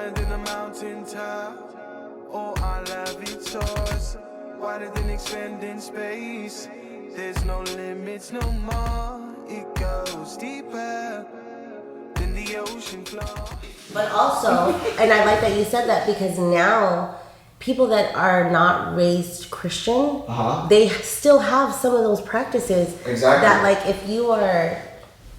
find in the mountaintop. Oh, our love it soars wider than expanding space. There's no limits no more. It goes deeper than the ocean floor. But also, and I like that you said that, because now people that are not raised Christian, they still have some of those practices. Exactly. That, like, if you are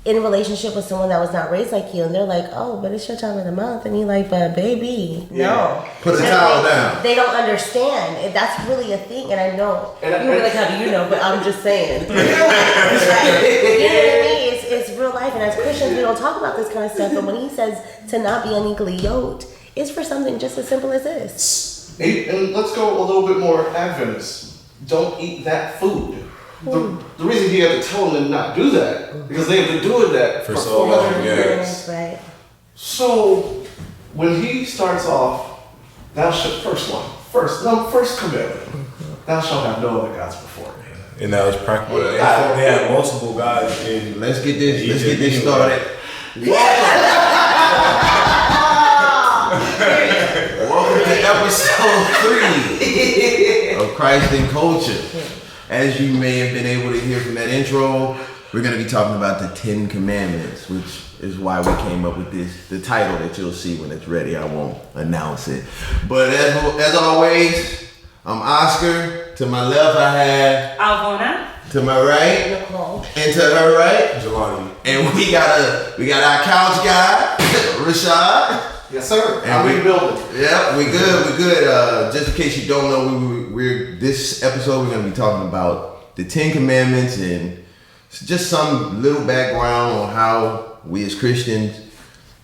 in a relationship with someone that was not raised like you, and they're like, oh, but it's your time of the month, and you're like, but baby, no. Put a towel down. They don't understand. That's really a thing, and I know. You're like, how do you know? But I'm just saying. You know what I mean? It's real life, and as Christians, we don't talk about this kind of stuff, but when he says to not be unequally yoked, it's for something just as simple as this. And let's go a little bit more Adventist. Don't eat that food. The reason he had to tell them to not do that, because they have been doing that for so long. Yes, right. So when he starts off, first commandment, thou shalt have no other gods before me. And that was practical. They had multiple gods in. Let's get this started. Welcome to episode 3 of Christ in Culture. As you may have been able to hear from that intro, we're going to be talking about the 10 Commandments, which is why we came up with the title that you'll see when it's ready. I won't announce it. But as always, I'm Oscar. To my left, I have Alvona. To my right, Nicole. And to her right, Jelani. And we got our couch guy, Rashad. Yes, sir. And I'm in the building. Yeah, we good. Just in case you don't know, we're this episode we're gonna be talking about the 10 Commandments and just some little background on how we as Christians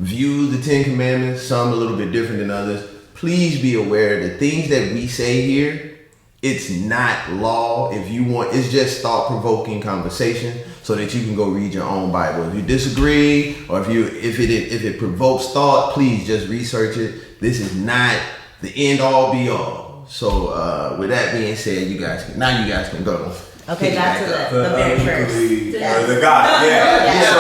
view the 10 Commandments. Some a little bit different than others. Please be aware the things that we say here, it's not law. If you want, it's just thought-provoking conversation so that you can go read your own Bible. If you disagree or if it provokes thought, please just research it. This is not the end-all be-all. So with that being said, you guys can go. Okay, back to the very first. The God, yeah. So,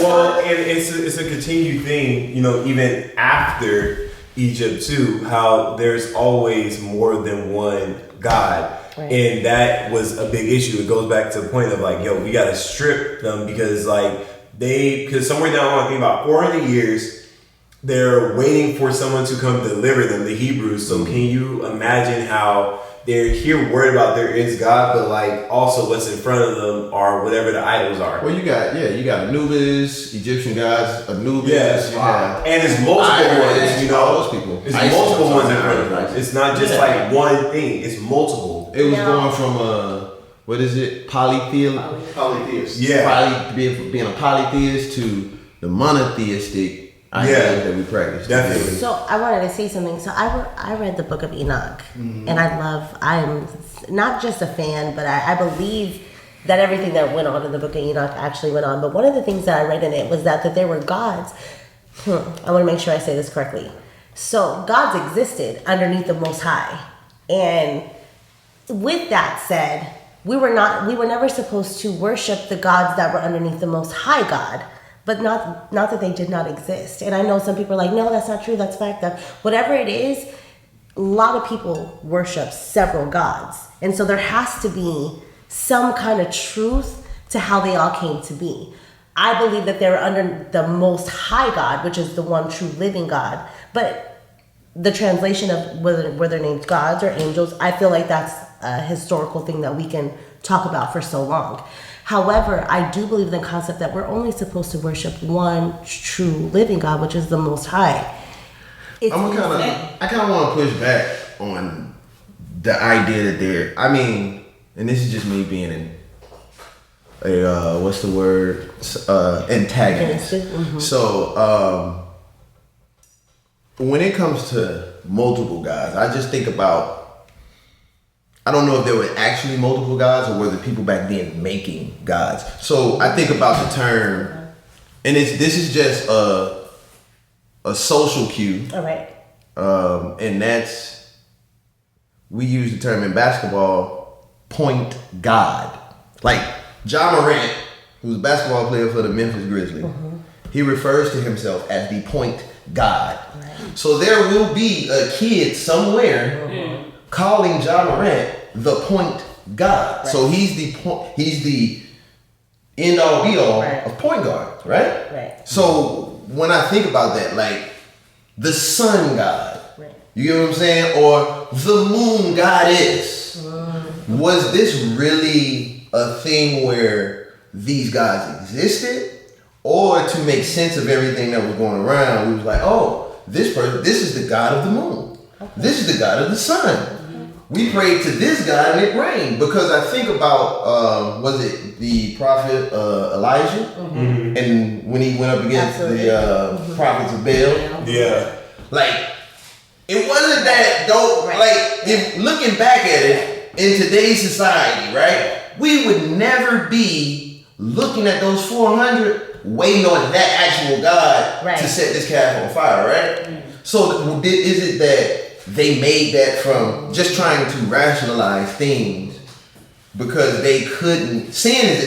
well, and it's a continued thing, even after Egypt too, how there's always more than one God. Right. And that was a big issue. It goes back to the point of like, we got to strip them because somewhere down, I think about 400 years, they're waiting for someone to come deliver them, the Hebrews. So can you imagine how they're here worried about there is God, but like also what's in front of them are whatever the idols are. Well, you got Anubis, Egyptian gods, Anubis. Yeah, and it's multiple ones. All those people. It's multiple ones in front of them. It's not just like one thing. It's multiple. It was going from what is it? Polytheist. Yeah. Being a polytheist to the monotheistic idea that we practice. Definitely. So I wanted to say something. So I read the book of Enoch, and I'm not just a fan, but I believe that everything that went on in the book of Enoch actually went on. But one of the things that I read in it was that there were gods. I want to make sure I say this correctly. So gods existed underneath the Most High, and with that said, we were never supposed to worship the gods that were underneath the Most High God. But not that they did not exist. And I know some people are like, no, that's not true, that's fact. Whatever it is, a lot of people worship several gods. And so there has to be some kind of truth to how they all came to be. I believe that they're under the Most High God, which is the one true living God. But the translation of whether they're named gods or angels, I feel like that's a historical thing that we can talk about for so long. However, I do believe in the concept that we're only supposed to worship one true living God, which is the Most High. I kind of want to push back on the idea that and this is just me being antagonist. Mm-hmm. So, when it comes to multiple gods, I just think about, I don't know if there were actually multiple gods or were the people back then making gods. So I think about the term, and this is just a social cue. All right. And that's, we use the term in basketball, point guard. Like Ja Morant, who's a basketball player for the Memphis Grizzlies, he refers to himself as the point guard. Right. So there will be a kid somewhere calling Ja Morant the point guard. Right. So he's the end all be all of point guard, right? Right. So when I think about that, like the sun god, you get what I'm saying, or the moon goddess, was this really a thing where these gods existed? Or to make sense of everything that was going around, we was like, oh, this is the god of the moon. Okay. This is the god of the sun. We prayed to this God and it rained. Because I think about, was it the prophet Elijah? And when he went up against the prophets of Baal? Yeah. Like, it wasn't that dope. Right. Like, if looking back at it, in today's society, right? We would never be looking at those 400 waiting on that actual God to set this calf on fire, right? So is it that they made that from just trying to rationalize things because they couldn't.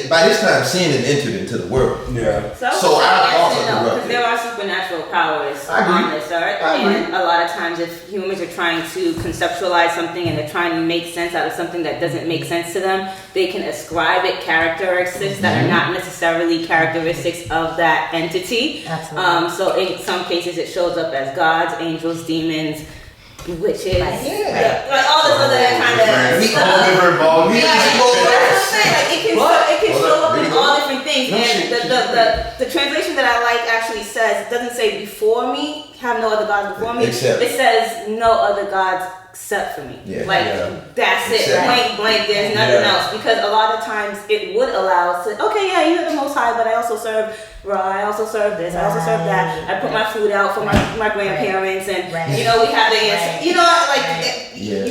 By this time, sin had entered into the world. Yeah. So I also because there are supernatural powers on this earth, and a lot of times, if humans are trying to conceptualize something and they're trying to make sense out of something that doesn't make sense to them, they can ascribe it characteristics that are not necessarily characteristics of that entity. Absolutely. So in some cases, it shows up as gods, angels, demons, witches, like all this other kind of stuff. It can show up in all different things. And the translation that I like actually says, it doesn't say before me, have no other gods before me. It says no other gods except for me. That's it. Blank. There's nothing else. Because a lot of times it would allow us to, you're the Most High, but I also serve Ra, I also serve this, I also serve that. I put my food out for my grandparents, and we have the answer. You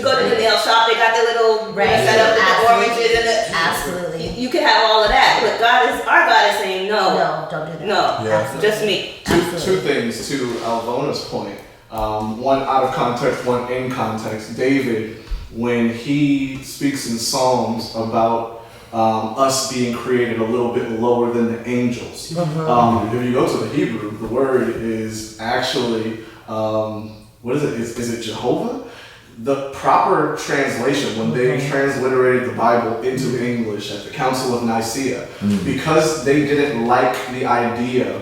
go to the nail shop, they got the little set up with the oranges and the absolutely. You could have all of that, but our God is saying no, don't do that. No, just me. Two things to Alvona's point. One out of context, one in context. David, when he speaks in Psalms about us being created a little bit lower than the angels. If you go to the Hebrew, the word is actually, what is it? Is it Jehovah? The proper translation, when they transliterated the Bible into English at the Council of Nicaea, because they didn't like the idea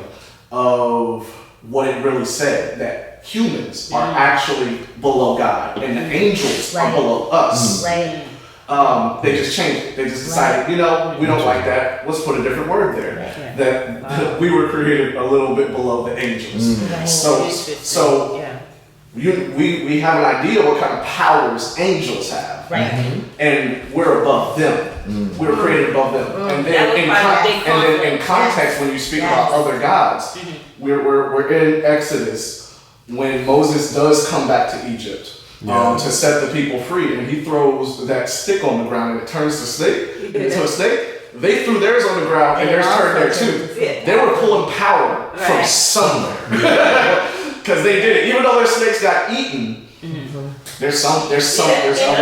of what it really said, that humans are actually below God and the angels are below us. They just changed it. They just decided, we don't like that. Let's put a different word there. That we were created a little bit below the angels. So we have an idea what kind of powers angels have. And we're above them. We're created above them. And then in context, when you speak about other gods, we're in Exodus when Moses does come back to Egypt. To set the people free, and he throws that stick on the ground and it turns into a snake. They threw theirs on the ground and theirs turned there too. They were pulling power from somewhere because they did it. Even though their snakes got eaten, there's other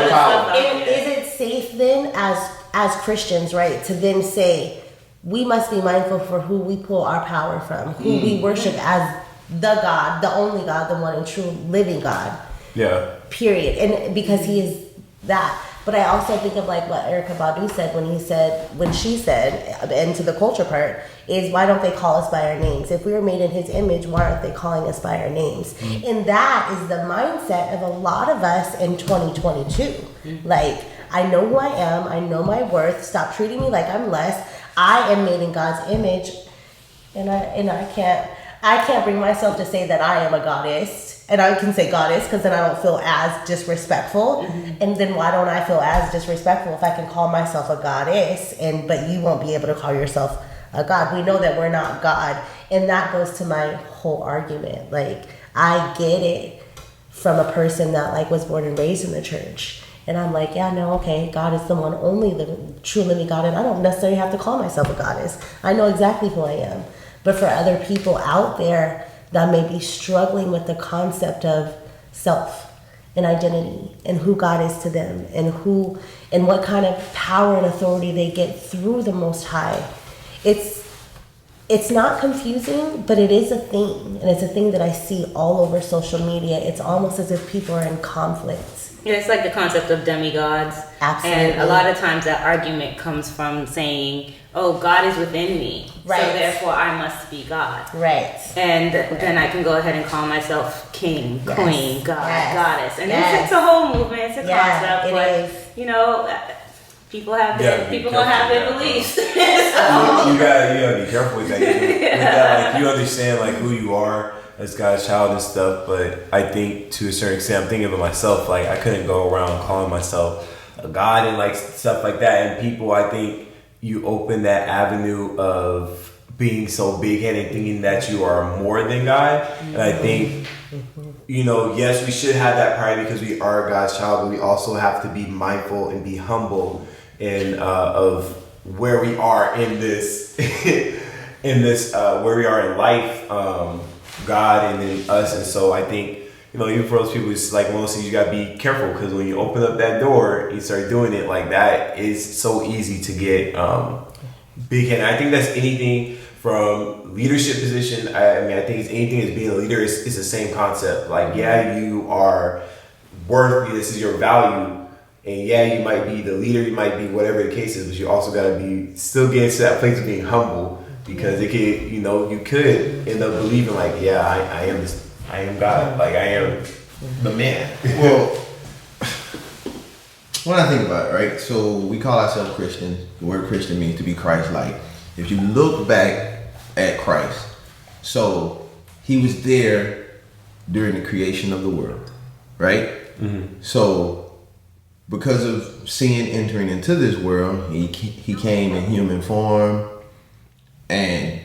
power. Is it safe then, as Christians, right, to then say we must be mindful for who we pull our power from, who we worship as the God, the only God, the one and true living God? Yeah. Period. And because he is that. But I also think of like what Erykah Badu said when she said, and to the culture part, is why don't they call us by our names? If we were made in his image, why aren't they calling us by our names? And that is the mindset of a lot of us in 2022. Like, I know who I am, I know my worth, stop treating me like I'm less. I am made in God's image, and I can't bring myself to say that I am a goddess. And I can say goddess because then I don't feel as disrespectful. And then why don't I feel as disrespectful if I can call myself a goddess but you won't be able to call yourself a god? We know that we're not God. And that goes to my whole argument. Like, I get it from a person that like was born and raised in the church. And I'm like, God is the one, only the true living God. And I don't necessarily have to call myself a goddess. I know exactly who I am. But for other people out there that may be struggling with the concept of self and identity and who God is to them and what kind of power and authority they get through the Most High. it's not confusing, but it is a thing. And it's a thing that I see all over social media. It's almost as if people are in conflict. Yeah, it's like the concept of demigods. Absolutely. And a lot of times that argument comes from saying, oh, God is within me. Right. So therefore I must be God. Right. And then I can go ahead and call myself king, Yes. queen, God, Yes. goddess. And Yes. it's a whole movement, it's a concept. It but, is. you know, people have their, people gonna have their beliefs. You gotta be careful with that. With that, like, you understand like who you are as God's child and stuff, but I think to a certain extent, I'm thinking of myself, like I couldn't go around calling myself a God and like stuff like that. And people, I think you open that avenue of being so big-headed, thinking that you are more than God. And I think, you know, yes, we should have that pride because we are God's child, but we also have to be mindful and be humble in of where we are in this, where we are in life. God and then us, and so I think, you know, even for those people, it's like one of those things you gotta be careful, because when you open up that door, you start doing it like that, it's so easy to get big headed. I think that's anything from leadership position. I mean, I think it's anything as being a leader. It's the same concept. Like, yeah, you are worthy. This is your value, and yeah, you might be the leader. You might be whatever the case is, but you also gotta be still getting to that place of being humble. Because it could, you know, you could end up believing like, yeah, I am God, like I am the man. Well, when I think about it, right? So we call ourselves Christians. The word Christian means to be Christ-like. If you look back at Christ, so he was there during the creation of the world, right? Mm-hmm. So because of sin entering into this world, he came in human form. And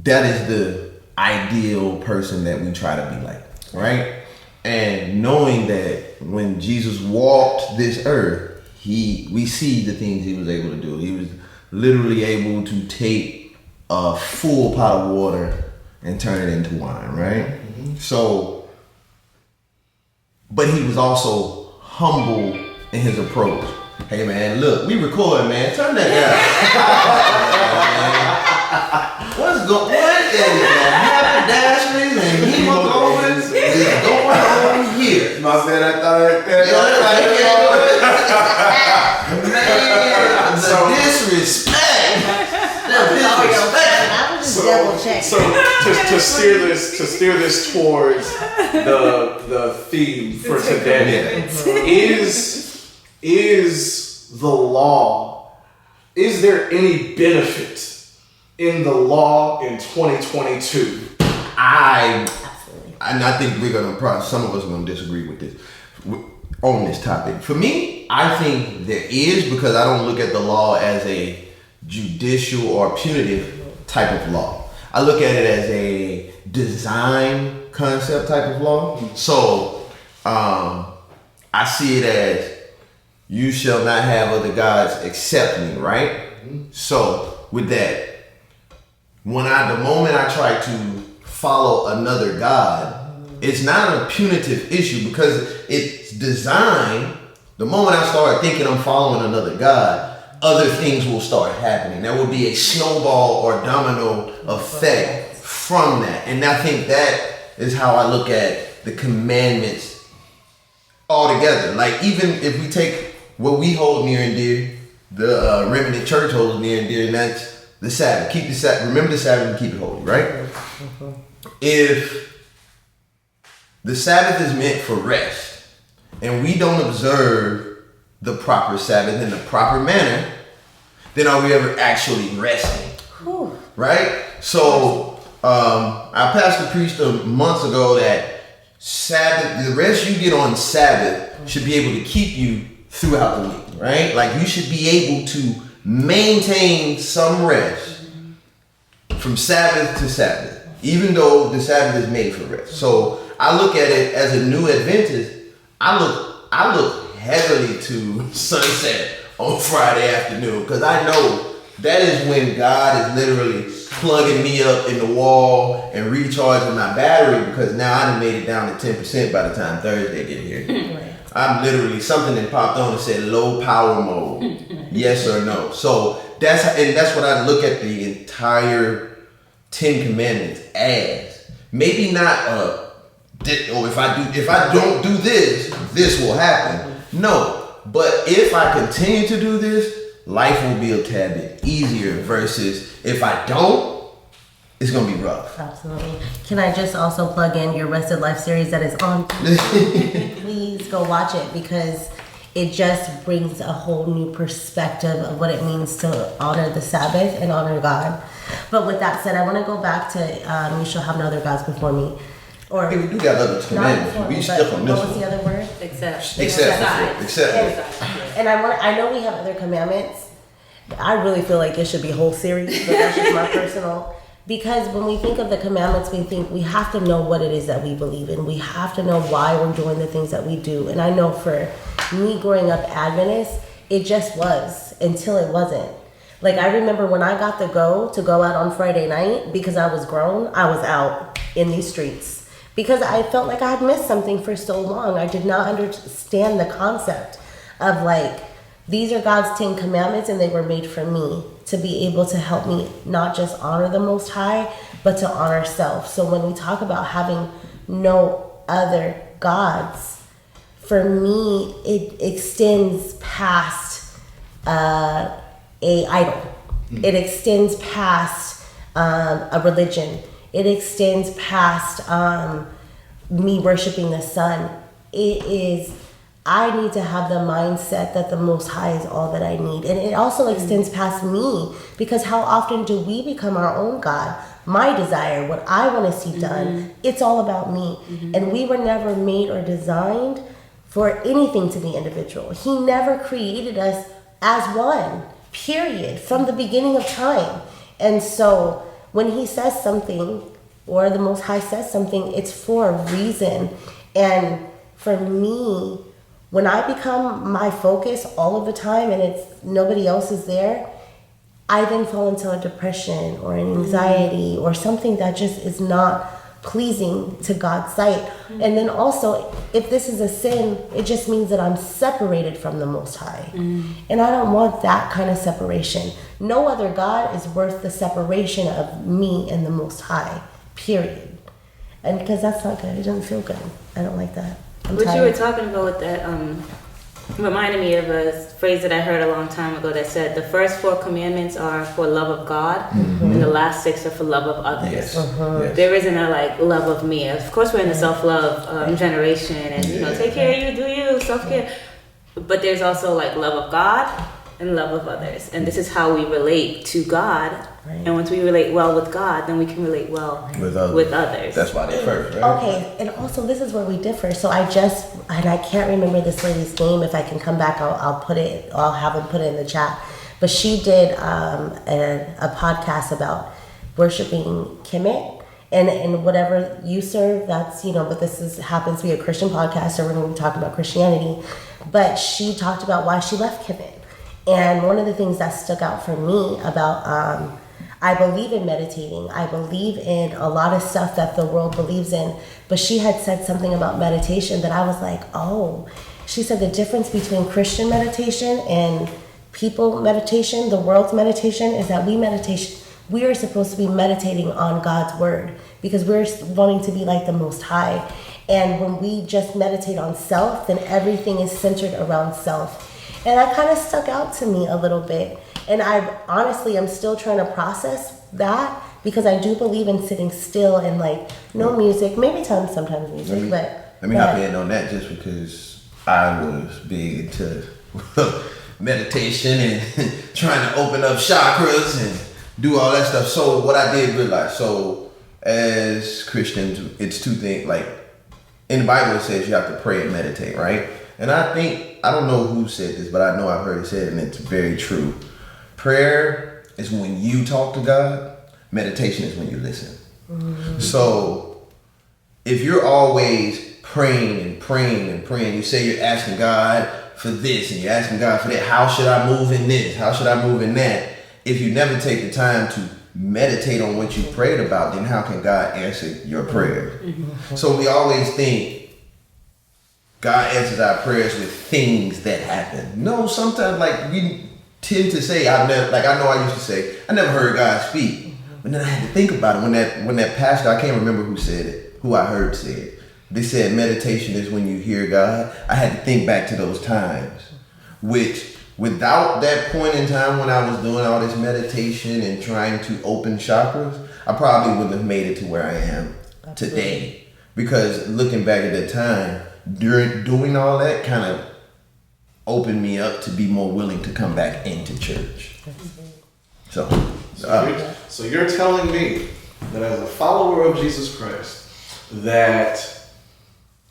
that is the ideal person that we try to be like, right? And knowing that when Jesus walked this earth, we see the things he was able to do. He was literally able to take a full pot of water and turn it into wine, right? Mm-hmm. So, but he was also humble in his approach. Hey man, look, we recording, man. Turn that down. What is the dashes and hemoglobins is going on here? I said I thought Man, the disrespect. So to steer this towards the theme for today, is the law, is there any benefit in the law in 2022? I think we're gonna some of us are gonna disagree with this on this topic. For me, I think there is, because I don't look at the law as a judicial or punitive type of law. I look at it as a design concept type of law. So I see it as, you shall not have other gods except me, right? Mm-hmm. So with that, the moment I try to follow another god, it's not a punitive issue because it's designed. The moment I start thinking I'm following another god, other things will start happening. There will be a snowball or domino effect from that. And I think that is how I look at the commandments altogether. Like, even if we take what we hold near and dear, the remnant church holds near and dear, and that's the Sabbath. Keep the Sabbath. Remember the Sabbath and keep it holy, right? Mm-hmm. If the Sabbath is meant for rest, and we don't observe the proper Sabbath in the proper manner, then are we ever actually resting? Whew. Right? So our pastor preached months ago that Sabbath, the rest you get on Sabbath should be able to keep you throughout the week, right? Like, you should be able to maintain some rest from Sabbath to Sabbath, even though the Sabbath is made for rest. So I look at it as a new Adventist. I look heavily to sunset on Friday afternoon, because I know that is when God is literally plugging me up in the wall and recharging my battery, because now I done made it down to 10% by the time Thursday get here. I'm literally, something that popped on and said low power mode, yes or no. So that's what I look at the entire 10 Commandments as. Maybe not if I don't do this, this will happen. No, but if I continue to do this, life will be a tad bit easier versus if I don't, it's gonna be rough. Absolutely. Can I just also plug in your Rested Life series that is on TV? Please go watch it because it just brings a whole new perspective of what it means to honor the Sabbath and honor God. But with that said, I want to go back to you shall have no other gods before me. Or we do got other commandments. We still on this what was the other word? Except. And I know we have other commandments. I really feel like it should be a whole series, but that's just my personal. Because when we think of the commandments, we think we have to know what it is that we believe in. We have to know why we're doing the things that we do. And I know for me growing up Adventist, it just was until it wasn't. Like I remember when I got to go out on Friday night because I was grown, I was out in these streets because I felt like I had missed something for so long. I did not understand the concept of like, these are God's 10 commandments and they were made for me to be able to help me not just honor the Most High, but to honor self. So when we talk about having no other gods, for me, it extends past a idol. It extends past a religion. It extends past me worshiping the sun. It is, I need to have the mindset that the Most High is all that I need. And it also extends past me, because how often do we become our own God? My desire, what I want to see done, it's all about me. And we were never made or designed for anything to be individual. He never created us as one, period, from the beginning of time. And so when he says something, or the Most High says something, it's for a reason. And for me, when I become my focus all of the time and it's nobody else is there, I then fall into a depression or an anxiety or something that just is not pleasing to God's sight. And then also, if this is a sin, it just means that I'm separated from the Most High. And I don't want that kind of separation. No other God is worth the separation of me and the Most High, period. And because that's not good. It doesn't feel good. I don't like that. What you were talking about with that reminded me of a phrase that I heard a long time ago that said the first 4 commandments are for love of God, and the last 6 are for love of others. Yes. There isn't a like love of me. Of course, we're in the self-love generation, and take care of you, do you, self-care. But there's also like love of God and love of others, and this is how we relate to God. And once we relate well with God, then we can relate well with others. That's why they're first, right? Okay, and also this is where we differ. So I can't remember this lady's name. If I can come back, I'll have them put it in the chat. But she did a podcast about worshiping Kemet and whatever you serve. That's but this happens to be a Christian podcast, so we're going to be talking about Christianity. But she talked about why she left Kemet, and one of the things that stuck out for me about I believe in meditating. I believe in a lot of stuff that the world believes in. But she had said something about meditation that I was like, oh. She said the difference between Christian meditation and people meditation, the world's meditation, is that we are supposed to be meditating on God's word because we're wanting to be like the Most High. And when we just meditate on self, then everything is centered around self. And that kind of stuck out to me a little bit. And I'm still trying to process that because I do believe in sitting still and like no music, maybe sometimes music, but let me hop in on that just because I was big into meditation and trying to open up chakras and do all that stuff. So what I did realize, so as Christians, it's 2 things. Like in the Bible, it says you have to pray and meditate, right? And I don't know who said this, but I know I've heard it said, and it's very true. Prayer is when you talk to God. Meditation is when you listen. So if you're always praying and praying and praying, you say you're asking God for this and you're asking God for that. How should I move in this? How should I move in that? If you never take the time to meditate on what you prayed about, then how can God answer your prayer? So we always think God answers our prayers with things that happen. No, sometimes like tend to say, I know I used to say, I never heard God speak. But then I had to think about it when that pastor, I can't remember who said it, who I heard say it. They said meditation is when you hear God. I had to think back to those times, which without that point in time when I was doing all this meditation and trying to open chakras, I probably wouldn't have made it to where I am today. Because looking back at that time, during doing all that kind of opened me up to be more willing to come back into church. So you're telling me that as a follower of Jesus Christ, that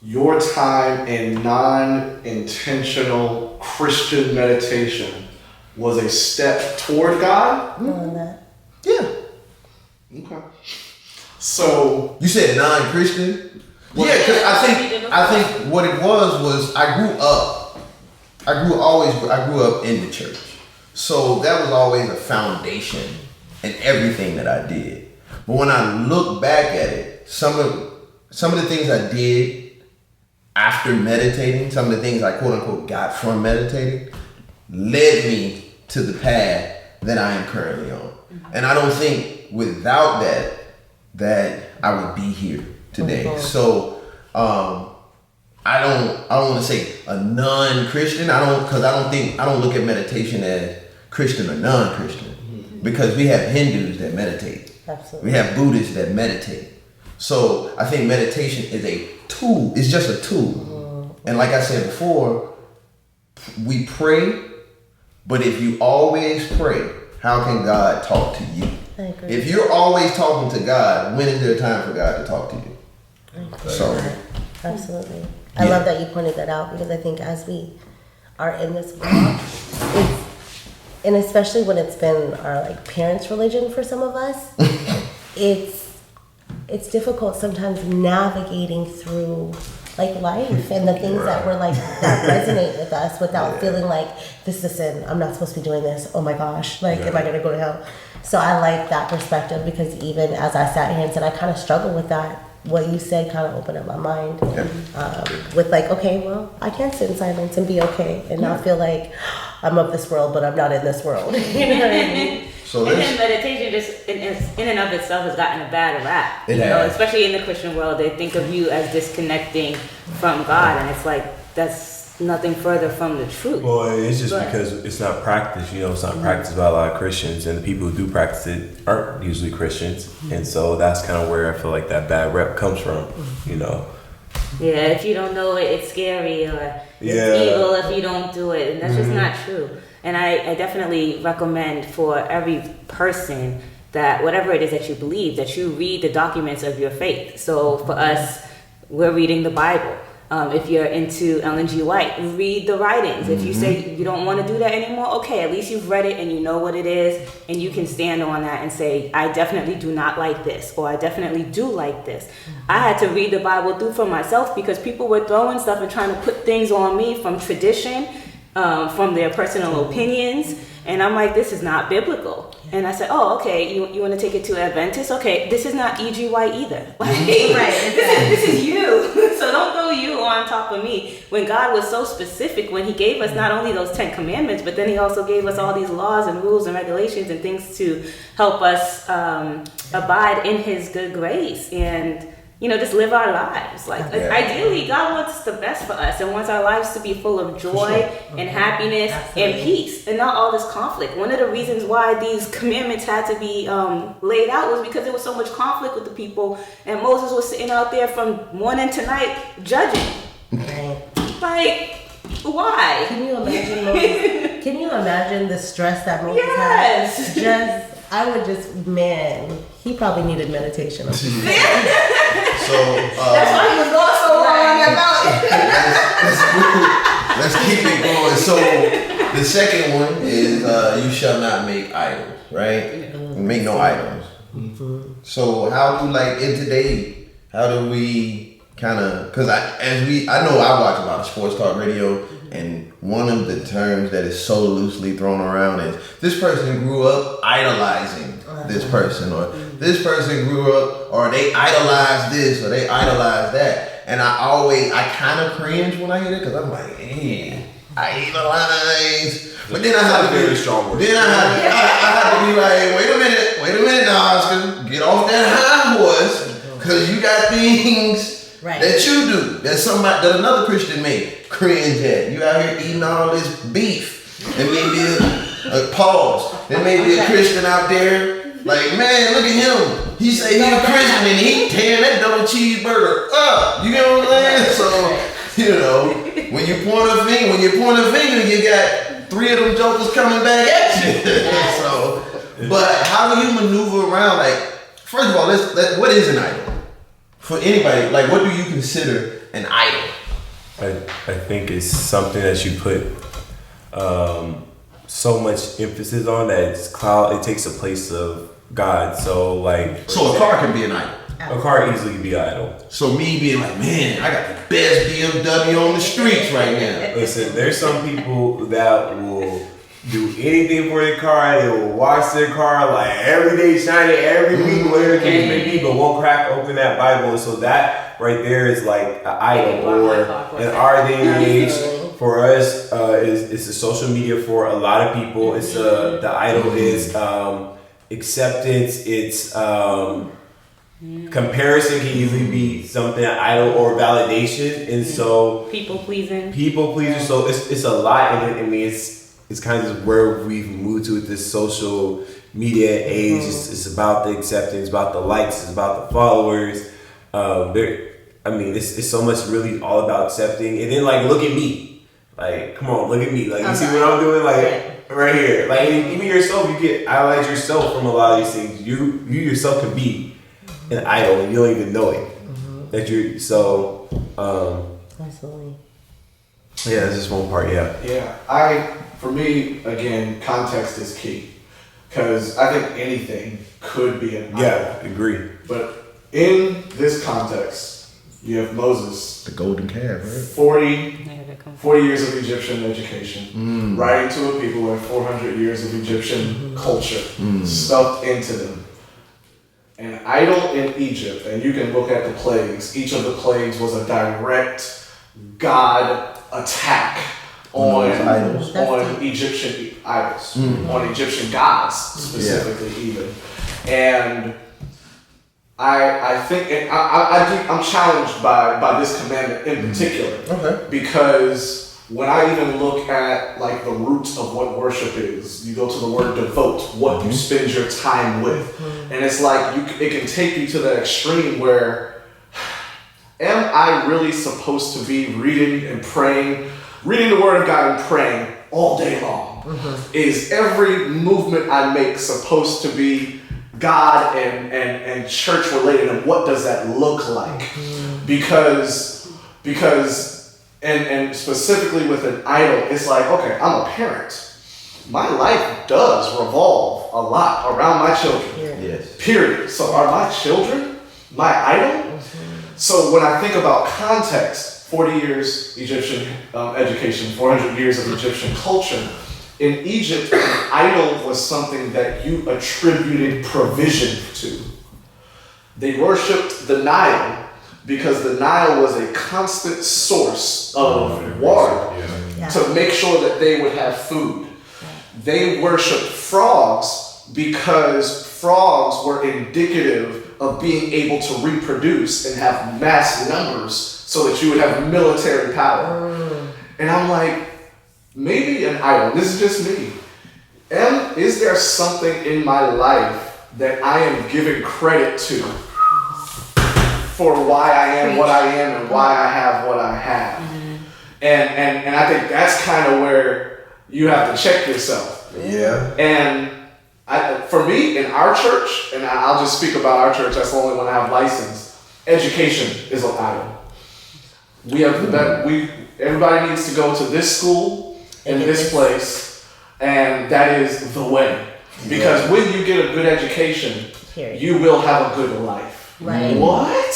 your time in non-intentional Christian meditation was a step toward God? Yeah. Okay. So you said non-Christian? Yeah, because I think what it was I grew up in the church. So that was always a foundation in everything that I did. But when I look back at it, some of the things I did after meditating, some of the things I quote unquote got from meditating, led me to the path that I am currently on. And I don't think without that I would be here today. So I don't want to say a non-Christian. I don't look at meditation as Christian or non-Christian, because we have Hindus that meditate. Absolutely. We have Buddhists that meditate. So I think meditation is a tool. It's just a tool. And like I said before, we pray, but if you always pray, how can God talk to you? I agree. If you're always talking to God, when is there time for God to talk to you? So, absolutely. I love that you pointed that out, because I think as we are in this walk, and especially when it's been our parents' religion for some of us, it's difficult sometimes navigating through life and the things that were that resonate with us without feeling like this is a sin. I'm not supposed to be doing this. Oh my gosh, am I gonna go to hell? So I like that perspective, because even as I sat here and said, I kind of struggle with that. What you said kind of opened up my mind with okay, well, I can sit in silence and be okay and not feel like I'm of this world, but I'm not in this world. You know what I mean? So and then meditation just in and of itself has gotten a bad rap. Especially in the Christian world, they think of you as disconnecting from God, and it's that's nothing further from the truth. Well, it's just because it's not practiced. It's not practiced by a lot of Christians, and the people who do practice it aren't usually Christians, and so that's kind of where I feel like that bad rep comes from. Yeah, if you don't know it, it's scary, or it's evil if you don't do it, and that's just not true. And I definitely recommend for every person that whatever it is that you believe, that you read the documents of your faith. So for us, we're reading the Bible. If you're into Ellen G. White, read the writings. If you say you don't want to do that anymore, okay, at least you've read it and you know what it is, and you can stand on that and say, I definitely do not like this, or I definitely do like this. I had to read the Bible through for myself, because people were throwing stuff and trying to put things on me from tradition, from their personal opinions, and I'm like, this is not biblical. And I said, oh, okay, you want to take it to Adventist? Okay, this is not E.G. White either. This is you. So don't throw you on top of me. When God was so specific, when he gave us not only those 10 commandments, but then he also gave us all these laws and rules and regulations and things to help us abide in his good grace and just live our lives. Ideally, God wants the best for us and wants our lives to be full of joy and happiness and peace, and not all this conflict. One of the reasons why these commandments had to be laid out was because there was so much conflict with the people, and Moses was sitting out there from morning to night judging. Why? Can you imagine Moses? Can you imagine the stress that Moses had? He probably needed meditation. So that's why he was going so long about it. Let's keep it going. So the second one is you shall not make idols, right? Make no idols. So how do in today? How do we kind of? Because I know I watch a lot of sports talk radio, and one of the terms that is so loosely thrown around is this person grew up idolizing this person, or this person grew up, or they idolize this, or they idolize that. And I kind of cringe when I hear it, because I'm like, hey, idolize. But then I had to very strong word. Then I had to be like, wait a minute, now, Oscar, get off that high horse, because you got things that you do that another Christian may cringe at. You out here eating all this beef, and maybe a pause. There may be a Christian out there like, man, look at him. He say he a Christian and he tearing that double cheeseburger up. You get what I'm saying? So, you know, when you point a finger, you got 3 of them jokers coming back at you. So, but how do you maneuver around? Like, first of all, what is an idol? For anybody, like, what do you consider an idol? I think it's something that you put so much emphasis on that it takes the place of God. So like, so a car can be an idol. A car easily can be an idol. So me being like, man, I got the best BMW on the streets right now. Listen, there's some people that will do anything for their car. They will wash their car like every day, shine it every week, whatever the case may be, but won't crack open that Bible. And so that right there is like an idol. Or in our day and age, for us, it's the social media for a lot of people. It's the idol is acceptance. It's comparison can easily be something idol or validation, and so people pleasing. So it's a lot, and I mean it's kind of where we've moved to with this social media age. It's about the acceptance, about the likes, it's about the followers. It's so much really all about accepting, and then like look at me. Like, come on, look at me. Like, you see what I'm doing? Like, right here. Like, even yourself, you get idolize yourself from a lot of these things. You yourself can be an idol and you don't even know it. That you're, so, absolutely. Yeah, that's just one part, yeah. Yeah, for me, again, context is key. Because I think anything could be an idol. Yeah, agree. But in this context, you have Moses. The golden calf, right? 40 years of Egyptian education, writing to a people who had 400 years of Egyptian culture stuffed into them. An idol in Egypt, and you can look at the plagues. Each of the plagues was a direct God attack on Egyptian idols, on Egyptian gods specifically, even. And I think, and I'm challenged by this commandment in particular, because when I even look at like the roots of what worship is, you go to the word devote, what you spend your time with, and it's like it can take you to that extreme where, am I really supposed to be reading the word of God and praying all day long? Is every movement I make supposed to be God and church related, and what does that look like? Because specifically with an idol, it's like, okay, I'm a parent. My life does revolve a lot around my children. Yes. Period. So are my children my idol? So when I think about context, 40 years Egyptian education, 400 years of Egyptian culture. In Egypt, an idol was something that you attributed provision to. They worshipped the Nile because the Nile was a constant source of water to make sure that they would have food. They worshipped frogs because frogs were indicative of being able to reproduce and have mass numbers so that you would have military power. And I'm like, maybe an idol, this is just me. Is there something in my life that I am giving credit to for why I am what I am and why I have what I have? And I think that's kind of where you have to check yourself. Yeah. And for me, in our church, and I'll just speak about our church, that's the only one I have licensed, education is an idol. We have everybody needs to go to this school in this place, and that is the way. Because when you get a good education, you will have a good life. Right. What?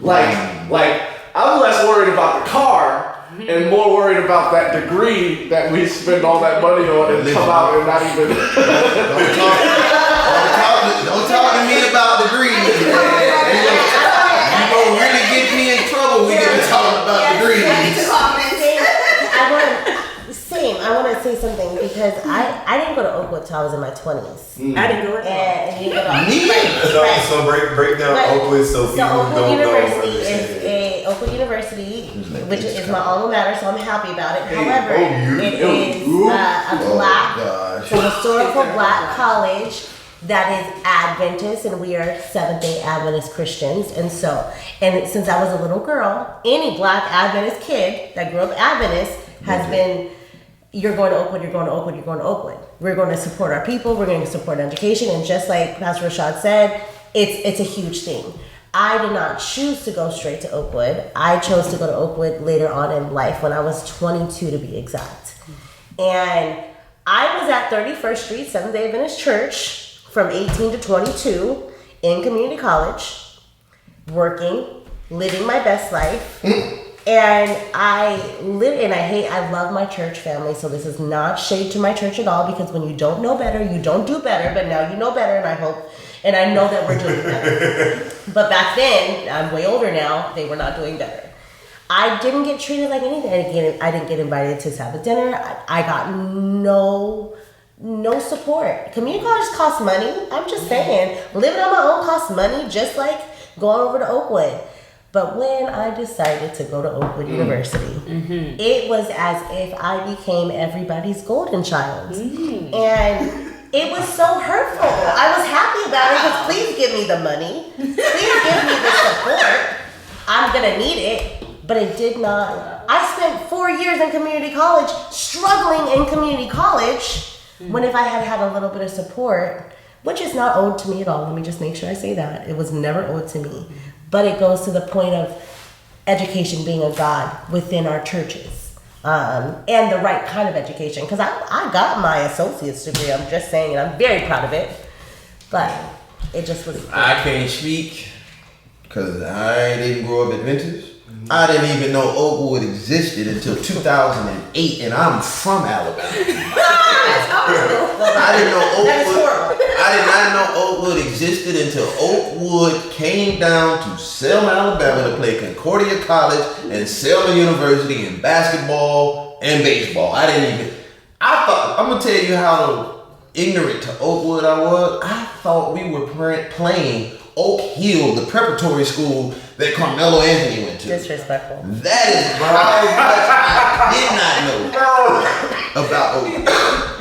like I'm less worried about the car and more worried about that degree that we spend all that money on and come out and not even. Don't talk to me about degrees. You gonna really get me in trouble when we get to talking about degrees. I want to say something until I was in my 20s. I didn't go And you go So break down Oakwood so people Oakwood don't University know. Oakwood University, which is my alma mater, so I'm happy about it. However, it is a historical black college that is Adventist, and we are Seventh-day Adventist Christians. And since I was a little girl, any black Adventist kid that grew up Adventist has been, you're going to Oakwood, you're going to Oakwood, you're going to Oakwood. We're going to support our people, we're going to support education, and just like Pastor Rashad said, it's a huge thing. I did not choose to go straight to Oakwood. I chose to go to Oakwood later on in life, when I was 22 to be exact. And I was at 31st Street Seventh-day Adventist Church from 18 to 22 in community college, working, living my best life. And I love my church family, so this is not shade to my church at all, because when you don't know better, you don't do better, but now you know better, and I know that we're doing better. But back then, I'm way older now, they were not doing better. I didn't get treated like anything. I didn't get invited to Sabbath dinner. I got no support. Community college costs money. I'm just saying, living on my own costs money, just like going over to Oakwood. But when I decided to go to Oakwood University, it was as if I became everybody's golden child. And it was so hurtful. I was happy about it, because please give me the money. Please give me the support. I'm going to need it. But it did not. I spent 4 years in community college, struggling in community college, when if I had had a little bit of support, which is not owed to me at all. Let me just make sure I say that. It was never owed to me. But it goes to the point of education being a God within our churches. And the right kind of education. Because I got my associate's degree, I'm just saying, and I'm very proud of it. But it just was... I can't speak because I didn't grow up Adventist. I didn't even know Oakwood existed until 2008, and I'm from Alabama. I didn't know Oakwood. I did not know Oakwood existed until Oakwood came down to Selma, Alabama, to play Concordia College and Selma University in basketball and baseball. I thought, I'm gonna tell you how ignorant to Oakwood I was. I thought we were playing Oak Hill, the preparatory school that Carmelo Anthony went to. Disrespectful. That is how much I did not know about Oakwood.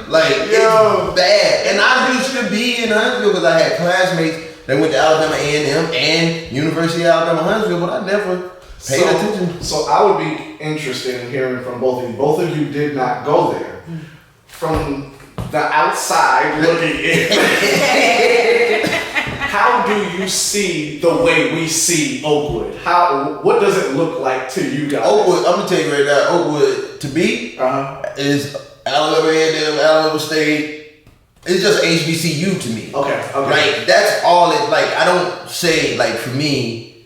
Like, it's bad. And I used to be in Huntsville because I had classmates that went to Alabama A&M and University of Alabama Huntsville, but I never paid attention. So I would be interested in hearing from both of you. Both of you did not go there. From the outside looking in, how do you see the way we see Oakwood? What does it look like to you guys? Oakwood, I'm gonna tell you right now, Oakwood to me is Alabama A&M, Alabama State. It's just HBCU to me. Okay. Like, that's all it, like, I don't say, like, for me,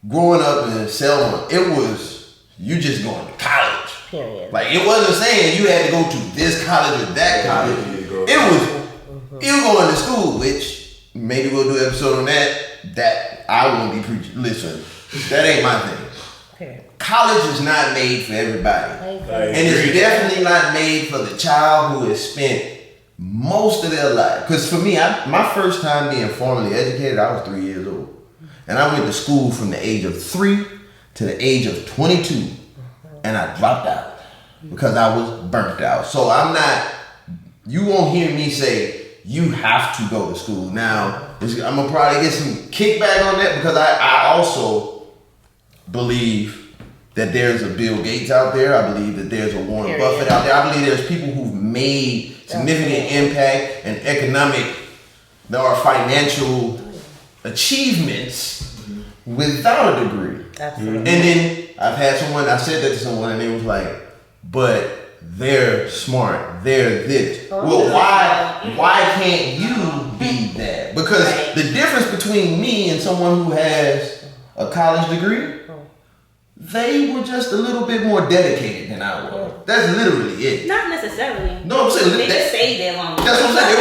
growing up in Selma, it was, you just going to college. Period. Like, it wasn't saying you had to go to this college or that college. It was, you going to school, which maybe we'll do an episode on that I won't be preaching. Listen, that ain't my thing. Period. College is not made for everybody. And it's definitely not made for the child who has spent most of their life. Because for me, my first time being formally educated, I was 3 years old. And I went to school from the age of 3 to the age of 22. And I dropped out because I was burnt out. So you won't hear me say, you have to go to school. Now, I'm going to probably get some kickback on that because I also believe that there's a Bill Gates out there. I believe that there's a Warren Buffett out there. I believe there's people who've made significant impact and economic or financial achievements without a degree. Absolutely. And then I said that to someone and they was like, but they're smart, they're this. Well, why can't you be that? Because the difference between me and someone who has a college degree, they were just a little bit more dedicated than I was. That's literally it. Not necessarily. No, I'm saying they just stayed there longer. That's what I'm saying.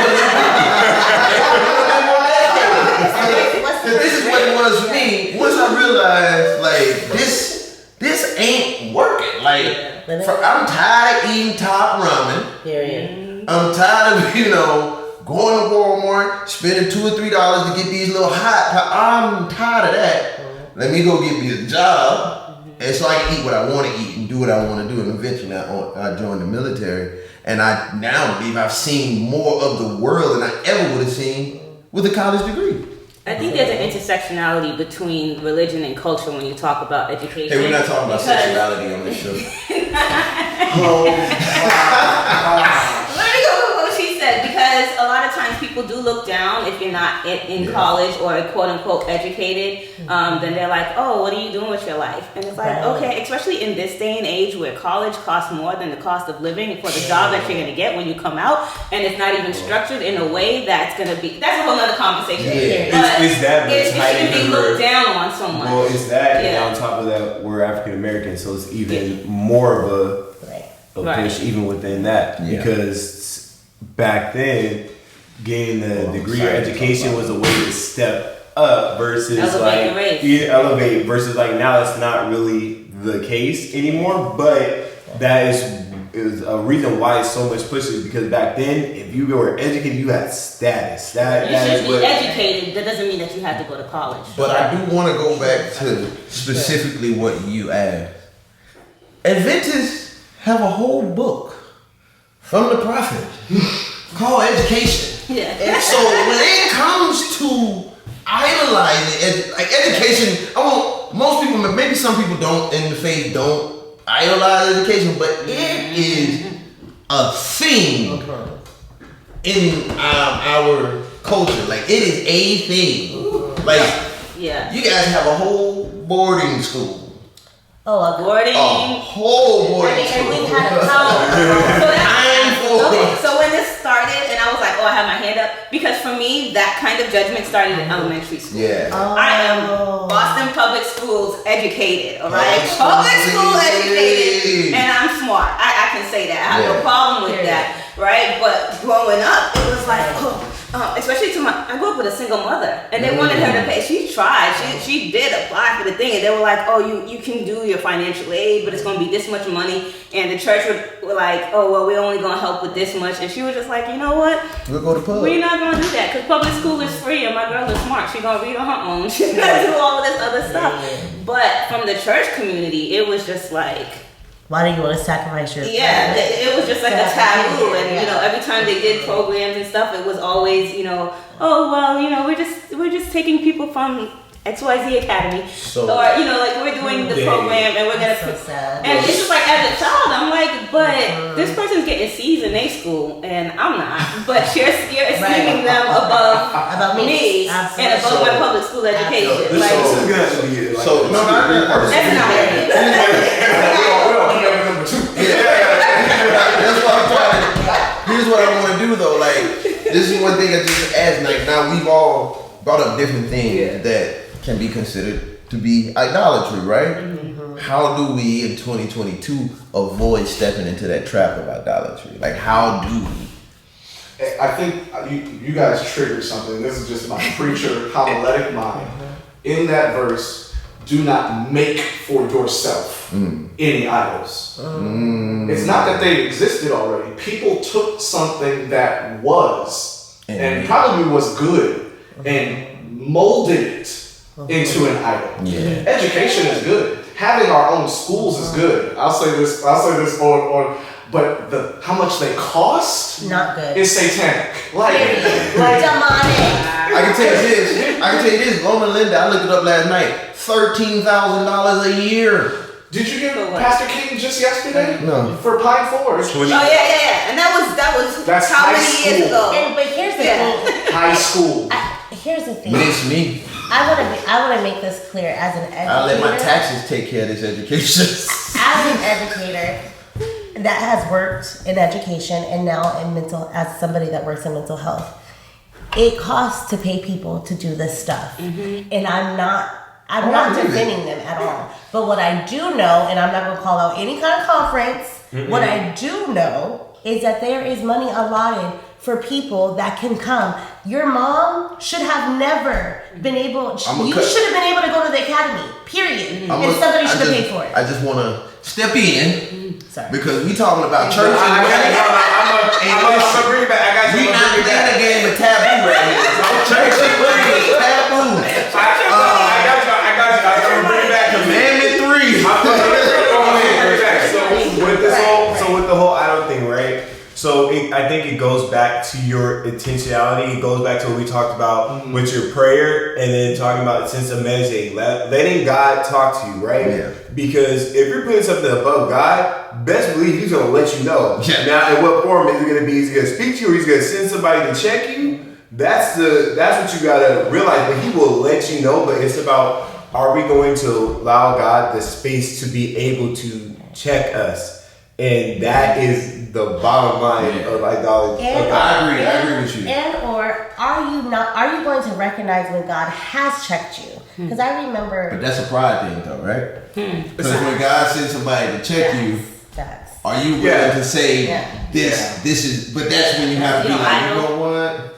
This is what it was for me. Once I realized, like, this ain't working. Like, I'm tired of eating top ramen. Period. I'm tired of, going to Walmart, spending $2 or $3 to get these little I'm tired of that. Let me go get me a job, and so I can eat what I want to eat and do what I want to do. And eventually I joined the military, and I now believe I've seen more of the world than I ever would have seen with a college degree. I think there's an intersectionality between religion and culture when you talk about education. Hey, we're not talking about sexuality on this show. Let me go with what she said, because a lot of times people do look down if you're not in college or quote unquote educated. Then they're like, oh, what are you doing with your life? And it's like, okay, especially in this day and age where college costs more than the cost of living for the job that you're going to get when you come out, and it's not even structured in a way that's going to be, that's a whole other conversation. Yeah. Is that it shouldn't be looked down on so much. Well, it's that, and on top of that, we're African American, so it's even more of a push even within that, because back then getting the degree or education was a way to step up versus elevate versus now it's not really the case anymore. But that is a reason why it's so much pushes, because back then if you were educated you had status. You should be educated. That doesn't mean that you had to go to college. But I do want to go back to specifically what you asked. Adventists have a whole book from the prophet called education. Yeah. And so when it comes to idolizing, education, most people, maybe some people don't in the faith don't idolize education, but it is a thing in our culture. It is a thing. You guys have a whole boarding school. Oh, a boarding. A whole boarding school. And we've had a So when this started, and I was like, oh, I have my hand up, because for me, that kind of judgment started in elementary school. Yeah. I am Boston Public Schools educated, all right? Public school educated, and I'm smart. I can say that. I have no problem with that, right? But growing up, it was like, especially I grew up with a single mother, and they wanted her to pay. She tried. She did apply for the thing, and they were like, oh, you can do your financial aid, but it's going to be this much money. And the church were like, oh, well, we're only going to help with this much. And she was just like, you know what? We'll go to pub. We're not going to do that, because public school is free, and my girl is smart. She's going to read on her own. She's going to do all of this other stuff. But from the church community, it was just like, why do you want to sacrifice your it was just like a taboo. And every time they did programs and stuff, it was always, oh, well, we're just taking people from XYZ Academy, or we're doing the program and we're gonna. And it's just like, as a child, I'm like, but this person's getting C's in their school and I'm not. But you're esteeming them above me and above my public school education. That's not it. That's what I'm trying to. Here's what I want to do though. This is one thing I just asked. Now we've all brought up different things that can be considered to be idolatry, right? Mm-hmm. How do we in 2022 avoid stepping into that trap of idolatry? How do we? I think you guys triggered something. This is just my preacher homiletic mind. In that verse, do not make for yourself any idols. It's not that they existed already. People took something that was and probably was good and molded it into an idol. Yeah. Education is good. Having our own schools is good. I'll say this, but how much they cost? Not good. Is satanic. Demonic. I can tell you this. Loma Linda, I looked it up last night. $13,000 a year. Did you get Pastor King just yesterday? No. For Pine Forest. Oh yeah. And that's how many years ago? But here's the thing. High school. Here's the thing. But it's me. I want to make this clear as an educator. I'll let my taxes take care of this education. As an educator that has worked in education and now as somebody that works in mental health, it costs to pay people to do this stuff. Mm-hmm. And I'm not defending them at all. But what I do know, and I'm not going to call out any kind of conference, what I do know is that there is money allotted for people that can come. Your mom should have never been able, should have been able to go to the academy, period. And somebody should have paid for it. I just want to step in. Sorry. Because we talking about church. I'm gonna bring it back. I got you. We not in a game of taboo right here. Church is taboo. I got you. I'm gonna bring it back. Commandment 3. So with the whole idol thing, right? So I think it goes back to your intentionality. It goes back to what we talked about with your prayer, and then talking about the sense of meditating, letting God talk to you, right? Yeah. Because if you're putting something above God, best believe He's gonna let you know. Yeah. Now, in what form is He gonna be? Is He gonna speak to you, or He's gonna send somebody to check you? That's what you gotta realize. But He will let you know. But it's about, are we going to allow God the space to be able to check us? And that is the bottom line of idolatry. I agree with you. And or are you going to recognize when God has checked you? Because I remember. But that's a pride thing, though, right? Because when God sends somebody to check you, are you willing to say this is? But that's when you have to be like, you know what?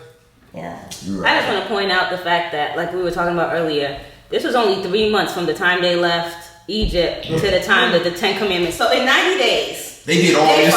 Yeah. Right. I just want to point out the fact that, like we were talking about earlier, this was only 3 months from the time they left Egypt to the time that the 10 Commandments. So in 90 days. They did all this.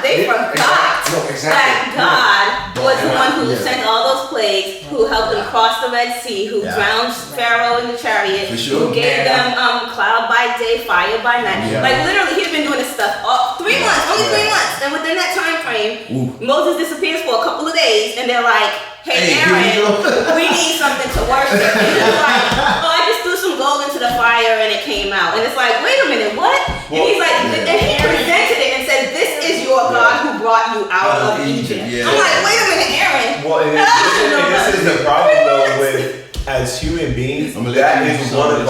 They forgot that God was the one who sent all those plagues, who helped them cross the Red Sea, who drowned Pharaoh in the chariot, who gave them cloud by day, fire by night. Like literally, he's been doing this stuff all 3 months, only 3 months. And within that time frame, Moses disappears for a couple of days, and they're like, "Hey, Aaron, we need something to worship." And he's like, "Oh, I just threw some gold into the fire and it came out." And it's like, "Wait a minute, what?" And he's like, and he presented it and said, "This is your God who brought you out of Egypt." I'm like, "Wait a minute, Aaron." Well, and this is the problem though with, as human beings, that is one of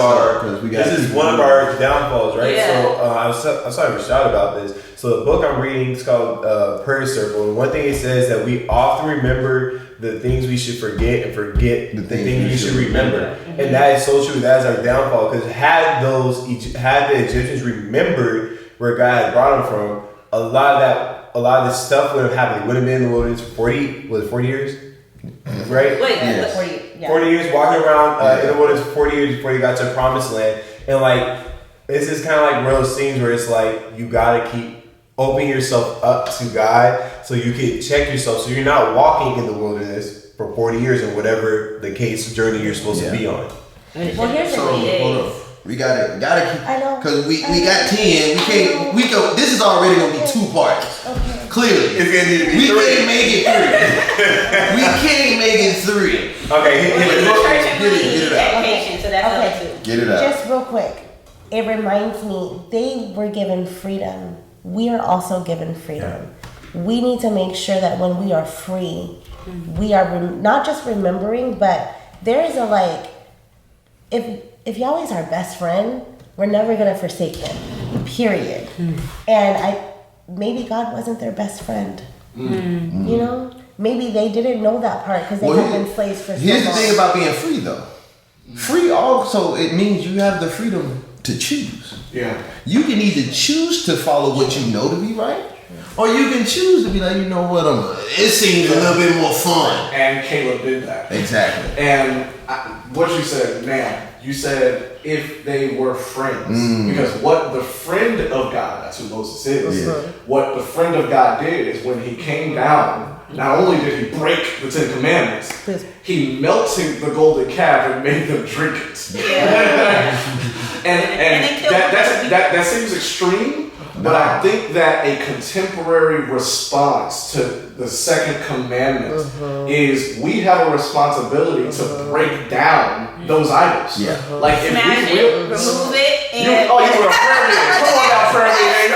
our downfalls, right? Yeah. So I was talking to Rashad about this. So the book I'm reading is called Prayer Circle, and one thing it says that we often remember the things we should forget and forget the things we should remember. And that is so true. That is our downfall, because had the Egyptians remembered where God had brought them from, a lot of this stuff would have happened. They would have been in the wilderness for 40 years? Right? Wait, Yes. 40 years walking around in the wilderness for 40 years before you got to the promised land. And like, this is kind of like one of those things where it's like, you gotta keep opening yourself up to God so you can check yourself, so you're not walking in the wilderness for 40 years or whatever the case journey you're supposed to be on. Well, here's the thing. Hold on. We gotta keep, I know. because we got 10. We go. This is already gonna be 2 parts. Okay. Clearly, it's gonna need to be 3. We can't make it 3. We can't make it 3. Okay, Get it out. Patience, so that's Okay. okay. Get it out. Just real quick, it reminds me they were given freedom. We are also given freedom. We need to make sure that when we are free, we are not just remembering, but there is a like, if Yahweh is our best friend, we're never gonna forsake Him. Period. And maybe God wasn't their best friend. You know, maybe they didn't know that part because they had been slaves for so long. Here's the thing about being free, though. Free also, it means you have the freedom to choose. Yeah. You can either choose to follow what you know to be right, or you can choose to be like, you know what, it seems a little bit more fun. And Caleb did that. Exactly. And what you said, man, you said if they were friends. Because what the friend of God, that's who Moses is, what the friend of God did is when he came down, not only did he break the 10 Commandments, he melted the golden calf and made them drink it. and that seems extreme, but I think that a contemporary response to the second commandment is we have a responbility to break down those idols. Yeah. Like if Smash we it, remove it, and you were a prayer meeting. Come on now, prayer meeting.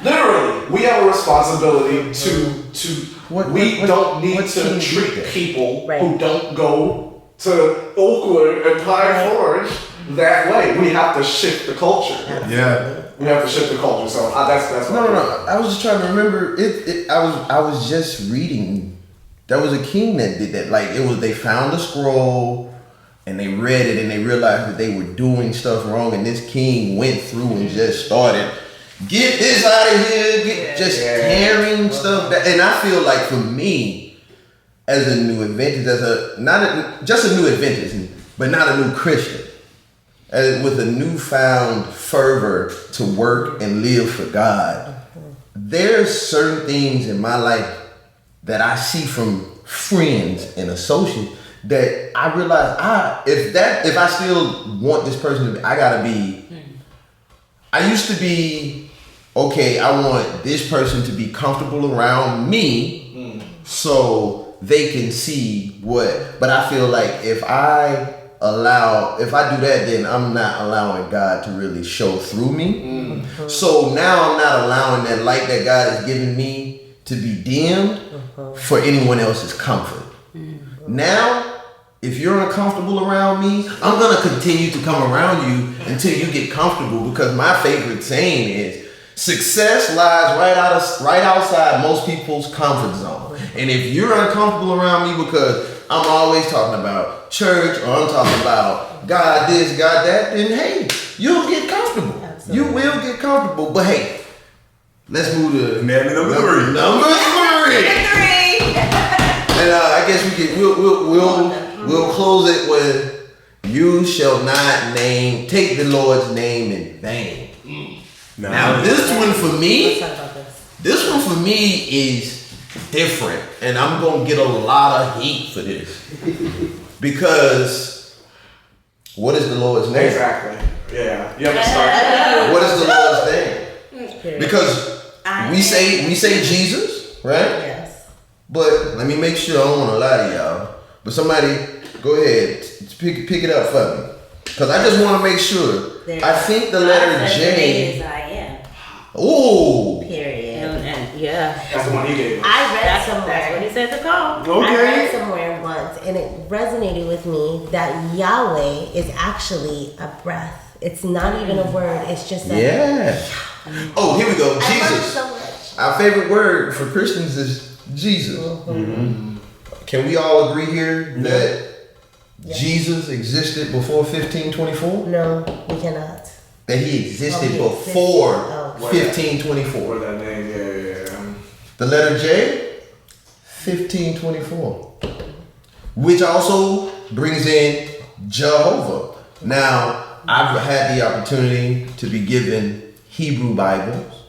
Literally, we have a responsibility we don't need to treat people who don't go to Oakwood and Pine Forest that way. We have to shift the culture. Yeah. We have to shift the culture. So that's No. I was just trying to remember. I was just reading. There was a king that did that. Like they found a scroll and they read it and they realized that they were doing stuff wrong. And this king went through and just started, get this out of here, tearing stuff down. And I feel like for me, as a new Adventist, not just a new Adventist, but not a new Christian, with a newfound fervor to work and live for God, there's certain things in my life that I see from friends and associates that I realize if I still want this person to be, I gotta be. I used to be, okay, I want this person to be comfortable around me so they can see but I feel like if I do that, then I'm not allowing God to really show through me. So now I'm not allowing that light that God has given me to be dimmed for anyone else's comfort. Now, if you're uncomfortable around me, I'm gonna continue to come around you until you get comfortable, because my favorite saying is success lies right outside most people's comfort zone. And if you're uncomfortable around me because I'm always talking about church or I'm talking about God this, God that, then hey, you'll get comfortable. Absolutely. You will get comfortable. But hey, let's move to commandment number 3. Number 3. And I guess we'll close it with, you shall not take the Lord's name in vain. Now this one for me, is different, and I'm gonna get a lot of heat for this because what is the Lord's name? Exactly. Yeah. You have to start. What is the Lord's name? Because we say Jesus, right? Yes. But let me make sure, I don't want to lie to y'all. But somebody, go ahead, pick it up for me, because I just want to make sure. I think the letter J. Is I am. Ooh. Period. Yeah. That's the one he gave us. I read somewhere. That's what he said to call. Okay. I read somewhere once, and it resonated with me that Yahweh is actually a breath. It's not even a word. It's just a. Yeah. Oh, here we go. I love it Jesus. so much. Our favorite word for Christians is Jesus. Can we all agree here that Jesus existed before 1524? No, we cannot. That he existed before 1524. What that name? Yeah. The letter J, 1524. Which also brings in Jehovah. Now, I've had the opportunity to be given Hebrew Bibles,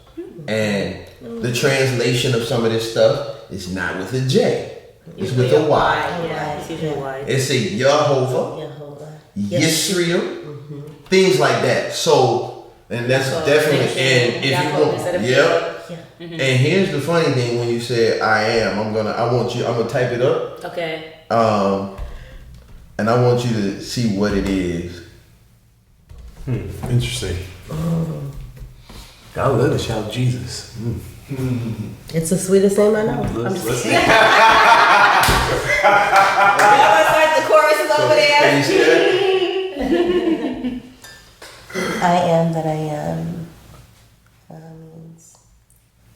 and the translation of some of this stuff is not with a J. It's with a Y. Yeah, it's usually Y. It's a Jehovah, Yisrael, things like that. So, and that's definitely, and if you want, And here's the funny thing: when you say I am, I'm gonna type it up. Okay. And I want you to see what it is. Interesting. I love to shout Jesus. It's the sweetest name I know. Let's see. The chorus is over there. Can you see that? I am that I am. Means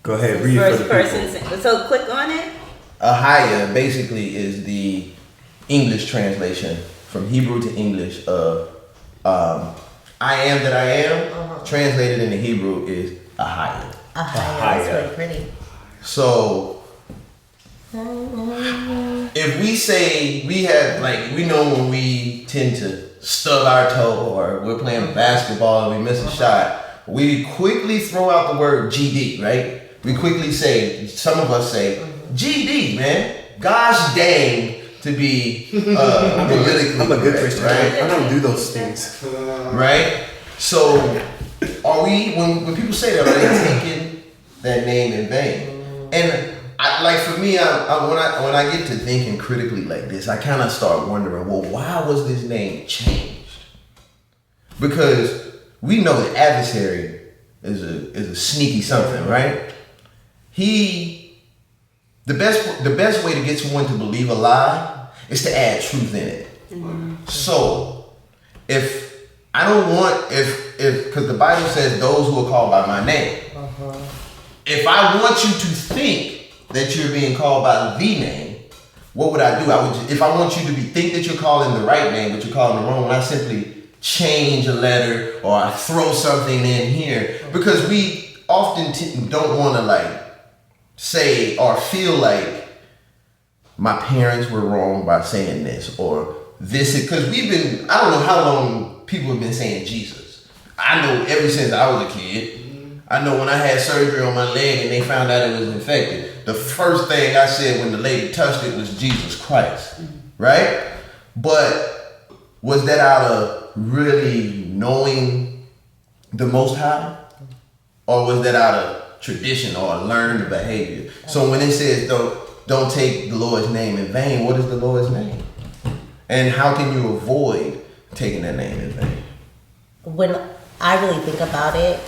Go ahead, read it for the First people. person. So click on it. Ahaya basically is the English translation from Hebrew to English of I am that I am. Translated into Hebrew is Ahaya. Ahaya. That's really pretty. So if we say we know when we tend to stub our toe or we're playing basketball and we miss a shot, we quickly throw out the word GD, right? We quickly say, some of us say, GD, man. Gosh dang, to be politically I'm a good correct, Christian. right? I don't do those things. Right? So, are we, when people say that, are they taking that name in vain? And for me, when I get to thinking critically like this, I kind of start wondering, well, why was this name changed? Because we know the adversary is a sneaky something, right? The best way to get someone to believe a lie is to add truth in it. So, because the Bible says those who are called by my name. If I want you to think that you're being called by the name, what would I do? If I want you to think that you're calling the right name, but you're calling the wrong one, I simply change a letter or I throw something in here, because we often don't want to say or feel like my parents were wrong by saying this or this, because I don't know how long people have been saying Jesus. I know ever since I was a kid. I know when I had surgery on my leg and they found out it was infected, the first thing I said when the lady touched it was Jesus Christ, right? But was that out of really knowing the Most High? Or was that out of tradition or learned behavior? So when it says don't take the Lord's name in vain, what is the Lord's name? And how can you avoid taking that name in vain? When I really think about it,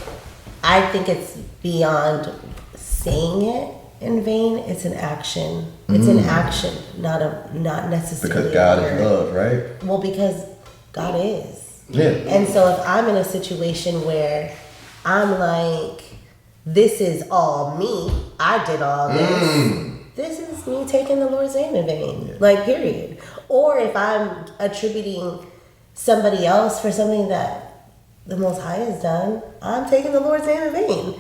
I think it's beyond saying it in vain. It's an action. It's an action, not necessarily. Because God is love, right? Well, because God is. Yeah. And so if I'm in a situation where I'm like, this is all me, I did all this. This is me taking the Lord's name in vain. Yeah. Like, period. Or if I'm attributing somebody else for something that the Most High has done, I'm taking the Lord's name in vain.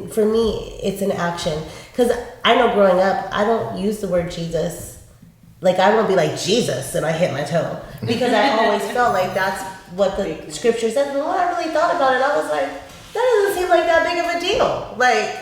For me, it's an action. Because I know growing up, I don't use the word Jesus. Like, I won't be like, Jesus, and I hit my toe. Because I always felt like that's what the scripture said. And when I really thought about it, I was like, that doesn't seem like that big of a deal. Like,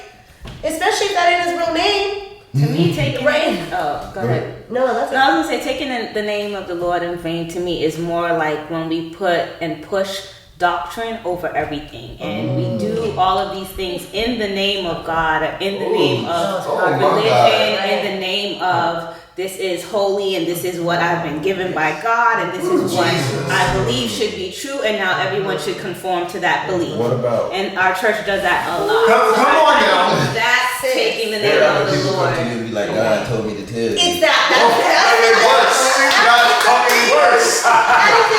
especially if that ain't his real name. To me, taking right. Oh, go ahead. No, that's. No, I was gonna say taking the name of the Lord in vain to me is more like when we put and push doctrine over everything, and we do all of these things in the name of God, or in the name of religion, in the name of this is holy and this is what I've been given by God and this is what I believe should be true, and now everyone should conform to that belief. What about? And our church does that a lot. Come on now. That's taking the name of the People Lord. come to you and be like, God told me to tell you. It's that.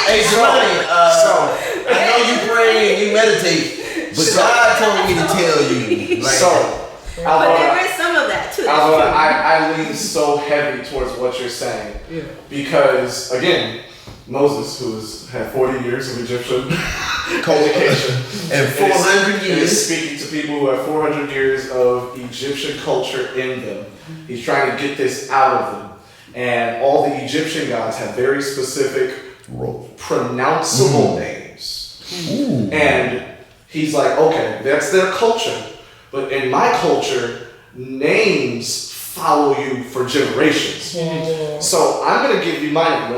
Hey, Johnny, I know you pray and you meditate, but God told me to tell you. Like, But there is some of that too. I lean so heavy towards what you're saying. Yeah. Because, again, Moses, who had 40 years of Egyptian education, and 400 years, is speaking to people who have 400 years of Egyptian culture in them. He's trying to get this out of them. And all the Egyptian gods have very specific, pronounceable names. And he's like, okay, that's their culture. But in my culture, names follow you for generations. Yeah. So I'm going to give you my name.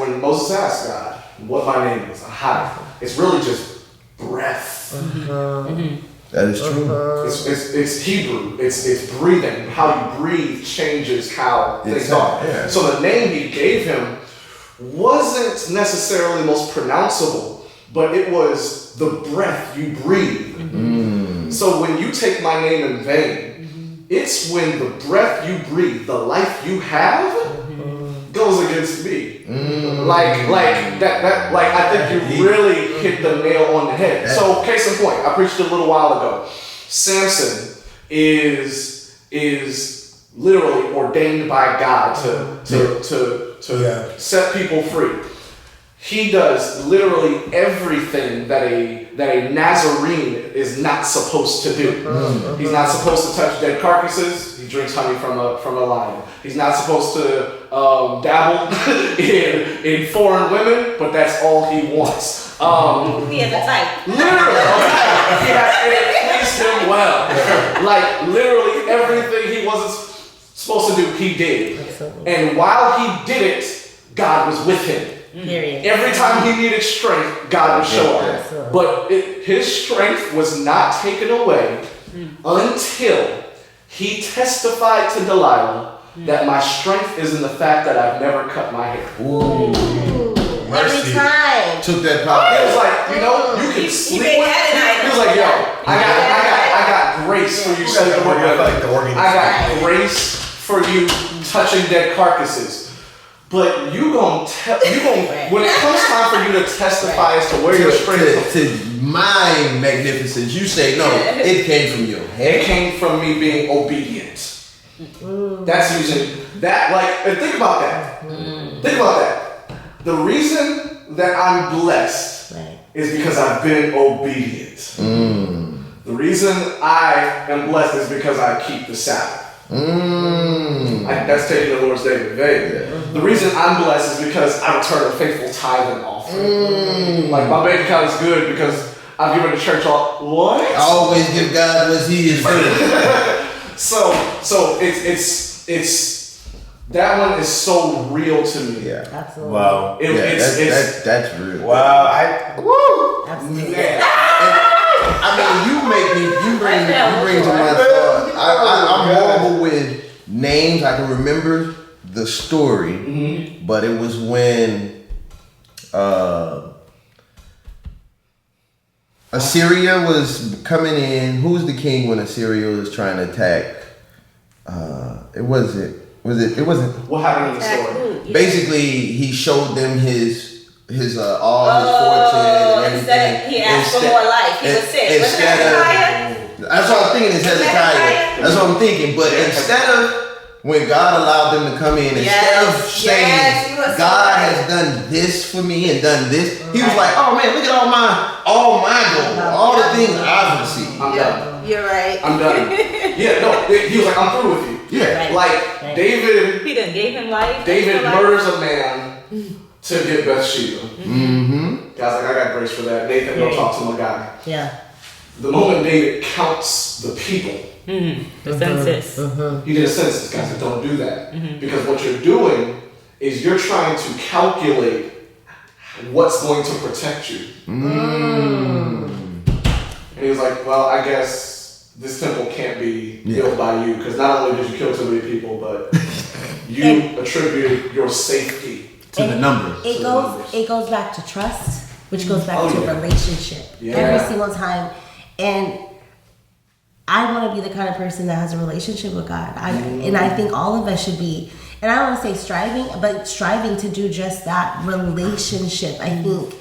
When Moses asked God what my name is, Ahad, it's really just breath. That is true. It's Hebrew. It's breathing. How you breathe changes how things are. Yeah. So the name he gave him wasn't necessarily the most pronounceable, but it was the breath you breathe. So when you take my name in vain, it's when the breath you breathe, the life you have, goes against me. Like that. Like I think you really hit the nail on the head. So case in point, I preached a little while ago. Samson is literally ordained by God to set people free. He does literally everything that a Nazarene is not supposed to do. He's not supposed to touch dead carcasses. He drinks honey from a lion. He's not supposed to dabble in foreign women, but that's all he wants. He has a type. Literally, it pleased him well. Like literally everything he wasn't supposed to do, he did. And while he did it, God was with him. Every time he needed strength, God would show up. But his strength was not taken away until he testified to Delilah that my strength is in the fact that I've never cut my hair. Every time. Took that power. He was like, you can sleep with me. He was like, yo, I got grace for you sleeping with women. I got grace for you touching dead carcasses. But when it comes time for you to testify as to where your strength is, to my magnificence, you say no. It came from your head. It came from me being obedient. That's using that. And think about that. Think about that. The reason that I'm blessed is because I've been obedient. The reason I am blessed is because I keep the Sabbath. That's taking the Lord's name in vain. The reason I'm blessed is because I return a faithful tithe and offering. Like my bank account is good because I've given the church all. What? I always give God what He is due. So it's that one is so real to me. Yeah. Absolutely. Wow. That's real. Wow. Absolutely. Man. I mean, you bring to my thought. I'm horrible with names. I can remember the story, but it was when Assyria was coming in. Who was the king when Assyria was trying to attack? It wasn't. What happened in the story? Basically, he showed them his all his fortune and everything. He asked for more life. He was sick. Instead of, that's what I'm thinking is Hezekiah. That's what I'm thinking. But instead of when God allowed them to come in, instead of saying God has done this for me and done this, he was like, "Oh man, look at all my gold, all the things I've received." I'm done. You're right. I'm done. Yeah, no. He was like, "I'm through with you." Yeah, Right. Like David. He done gave him life. David murders a man to get Bathsheba. Mm-hmm. God's like, I got grace for that. Nathan, go talk to my guy. Yeah. The moment David counts the people, The census. he did a census. God said, don't do that. Because what you're doing is you're trying to calculate what's going to protect you. And he was like, well, I guess this temple can't be built by you because not only did you kill too many people, but you attribute your safety to the numbers. It goes back to trust, which goes back to relationship Yeah. every single time. And I want to be the kind of person that has a relationship with God. And I think all of us should be, and I don't want to say striving to do just that, relationship. I think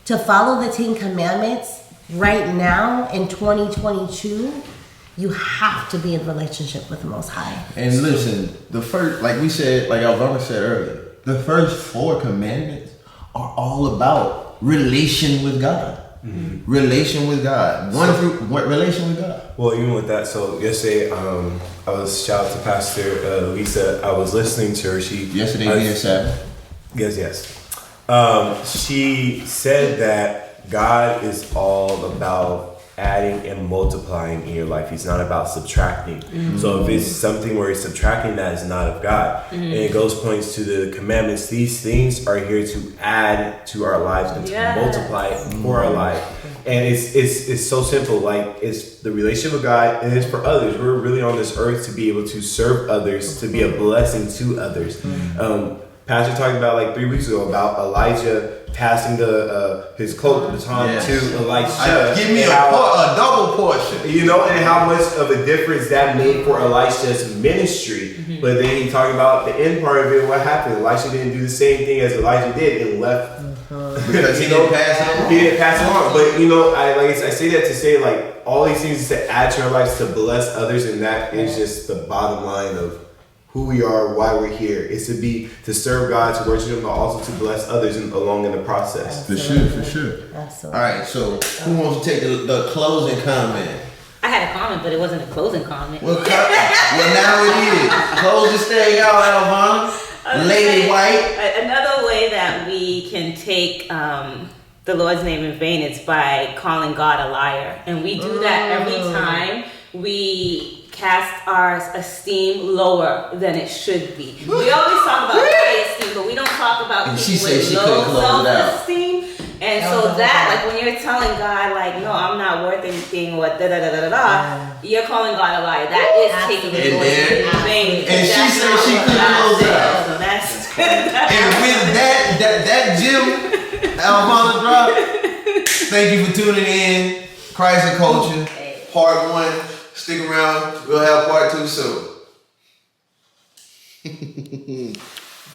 to follow the 10 Commandments right now in 2022, you have to be in relationship with the Most High. And listen, the first, like we said, like Alvana said earlier, the first 4 commandments are all about relation with God. Relation with God. Relation with God. Well, even with that, so yesterday, I was shout out to Pastor Lisa. I was listening to her. Yesterday being Sabbath. Yes. She said that God is all about adding and multiplying in your life. He's not about subtracting. So if it's something where he's subtracting, that is not of God. And it points to the commandments. These things are here to add to our lives and to multiply it for our life. And it's so simple. Like, it's the relationship with God, and it's for others. We're really on this earth to be able to serve others, to be a blessing to others. Pastor talked about like 3 weeks ago about Elijah passing his cloak, the baton to Elisha. Give me a double portion. You know, and how much of a difference that made for Elisha's ministry. But then he talked about the end part of it. What happened? Elisha didn't do the same thing as Elijah did and left. Because he didn't pass it on. He didn't pass it on. But you know, I say that to say like all these things is to add to our lives, to bless others, and that is just the bottom line of who we are, why we're here. It's to serve God, to worship Him, but also to bless others along in the process. For sure. Absolutely. All right, so who wants to take the closing comment? I had a comment, but it wasn't a closing comment. Well, now it is. Close this thing out, Alvana. Lady White. Another way that we can take the Lord's name in vain is by calling God a liar. And we do that every time we cast our esteem lower than it should be. We always talk about high esteem, but we don't talk about people with low self-esteem. And so that, like when you're telling God, like, no, I'm not worth anything, or you're calling God a liar. That is taking the Lord's name in vain. And she said she couldn't close out. So that's and with that gem, Alvana drop. Thank you for tuning in. Christ and Culture, Part 1. Stick around. We'll have Part 2 soon.